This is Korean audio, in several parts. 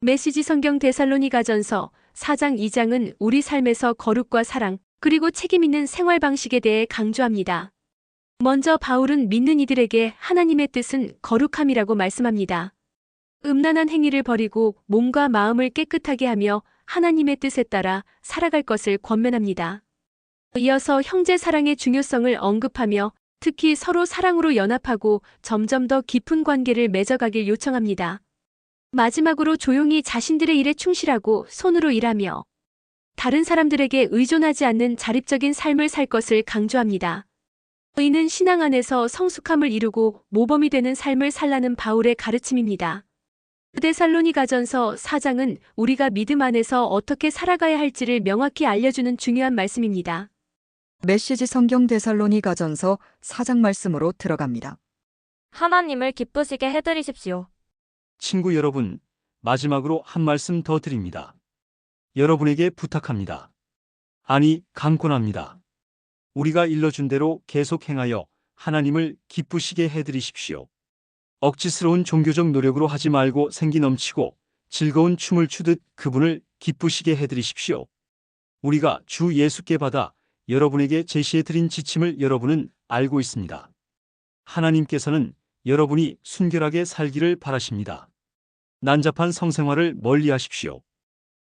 메시지 성경 데살로니가전서 4장 2장은 우리 삶에서 거룩과 사랑, 그리고 책임 있는 생활 방식에 대해 강조합니다. 먼저 바울은 믿는 이들에게 하나님의 뜻은 거룩함이라고 말씀합니다. 음란한 행위를 버리고 몸과 마음을 깨끗하게 하며 하나님의 뜻에 따라 살아갈 것을 권면합니다. 이어서 형제 사랑의 중요성을 언급하며 특히 서로 사랑으로 연합하고 점점 더 깊은 관계를 맺어가길 요청합니다. 마지막으로 조용히 자신들의 일에 충실하고 손으로 일하며 다른 사람들에게 의존하지 않는 자립적인 삶을 살 것을 강조합니다. 의는 신앙 안에서 성숙함을 이루고 모범이 되는 삶을 살라는 바울의 가르침입니다. 데살로니가전서 4장은 우리가 믿음 안에서 어떻게 살아가야 할지를 명확히 알려주는 중요한 말씀입니다. 메시지 성경 데살로니가전서 4장 말씀으로 들어갑니다. 하나님을 기쁘시게 해드리십시오. 친구 여러분, 마지막으로 한 말씀 더 드립니다. 여러분에게 부탁합니다. 아니, 강권합니다. 우리가 일러준 대로 계속 행하여 하나님을 기쁘시게 해드리십시오. 억지스러운 종교적 노력으로 하지 말고 생기 넘치고 즐거운 춤을 추듯 그분을 기쁘시게 해드리십시오. 우리가 주 예수께 받아 여러분에게 제시해드린 지침을 여러분은 알고 있습니다. 하나님께서는 여러분이 순결하게 살기를 바라십니다. 난잡한 성생활을 멀리하십시오.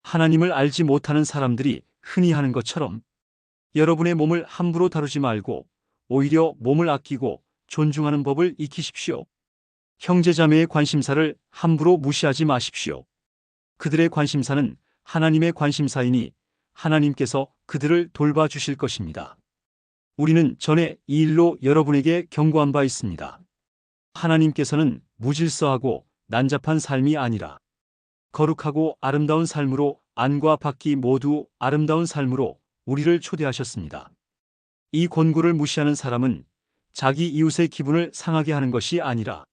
하나님을 알지 못하는 사람들이 흔히 하는 것처럼 여러분의 몸을 함부로 다루지 말고 오히려 몸을 아끼고 존중하는 법을 익히십시오. 형제자매의 관심사를 함부로 무시하지 마십시오. 그들의 관심사는 하나님의 관심사이니 하나님께서 그들을 돌봐주실 것입니다. 우리는 전에 이 일로 여러분에게 경고한 바 있습니다. 하나님께서는 무질서하고 난잡한 삶이 아니라 거룩하고 아름다운 삶으로 안과 밖이 모두 아름다운 삶으로 우리를 초대하셨습니다. 이 권고를 무시하는 사람은 자기 이웃의 기분을 상하게 하는 것이 아니라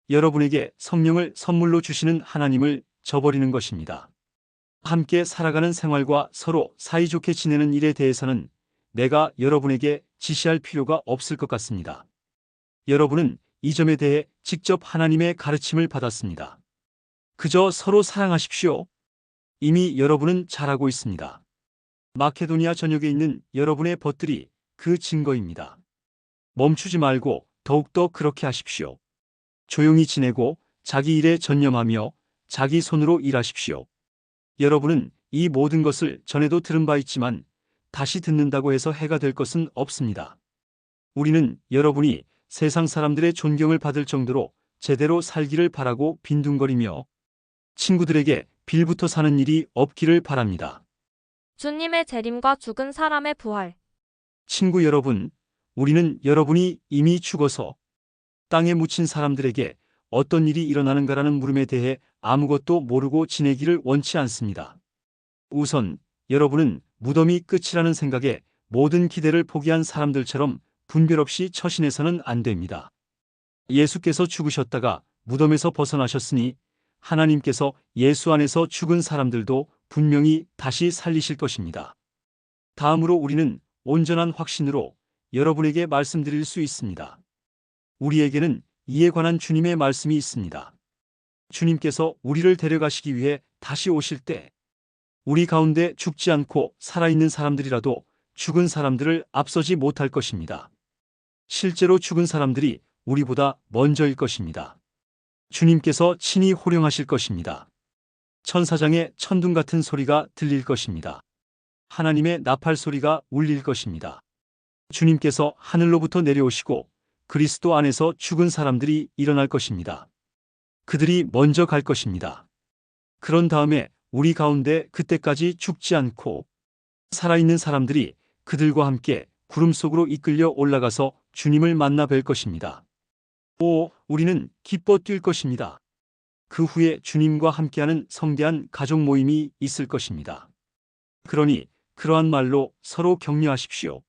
여러분에게 성령을 선물로 주시는 하나님을 저버리는 것입니다. 함께 살아가는 생활과 서로 사이좋게 지내는 일에 대해서는 내가 여러분에게 지시할 필요가 없을 것 같습니다. 여러분은 이 점에 대해 직접 하나님의 가르침을 받았습니다. 그저 서로 사랑하십시오. 이미 여러분은 잘하고 있습니다. 마케도니아 전역에 있는 여러분의 벗들이 그 증거입니다. 멈추지 말고 더욱더 그렇게 하십시오. 조용히 지내고 자기 일에 전념하며 자기 손으로 일하십시오. 여러분은 이 모든 것을 전에도 들은 바 있지만 다시 듣는다고 해서 해가 될 것은 없습니다. 우리는 여러분이 세상 사람들의 존경을 받을 정도로 제대로 살기를 바라고 빈둥거리며 친구들에게 빌부터 사는 일이 없기를 바랍니다. 주님의 재림과 죽은 사람의 부활. 친구 여러분, 우리는 여러분이 이미 죽어서 땅에 묻힌 사람들에게 어떤 일이 일어나는가라는 물음에 대해 아무것도 모르고 지내기를 원치 않습니다. 우선 여러분은 무덤이 끝이라는 생각에 모든 기대를 포기한 사람들처럼 분별 없이 처신해서는 안 됩니다. 예수께서 죽으셨다가 무덤에서 벗어나셨으니 하나님께서 예수 안에서 죽은 사람들도 분명히 다시 살리실 것입니다. 다음으로 우리는 온전한 확신으로 여러분에게 말씀드릴 수 있습니다. 우리에게는 이에 관한 주님의 말씀이 있습니다. 주님께서 우리를 데려가시기 위해 다시 오실 때 우리 가운데 죽지 않고 살아있는 사람들이라도 죽은 사람들을 앞서지 못할 것입니다. 실제로 죽은 사람들이 우리보다 먼저일 것입니다. 주님께서 친히 호령하실 것입니다. 천사장의 천둥 같은 소리가 들릴 것입니다. 하나님의 나팔 소리가 울릴 것입니다. 주님께서 하늘로부터 내려오시고 그리스도 안에서 죽은 사람들이 일어날 것입니다. 그들이 먼저 갈 것입니다. 그런 다음에 우리 가운데 그때까지 죽지 않고 살아있는 사람들이 그들과 함께 구름 속으로 이끌려 올라가서 주님을 만나 뵐 것입니다. 우리는 기뻐 뛸 것입니다. 그 후에 주님과 함께하는 성대한 가족 모임이 있을 것입니다. 그러니 그러한 말로 서로 격려하십시오.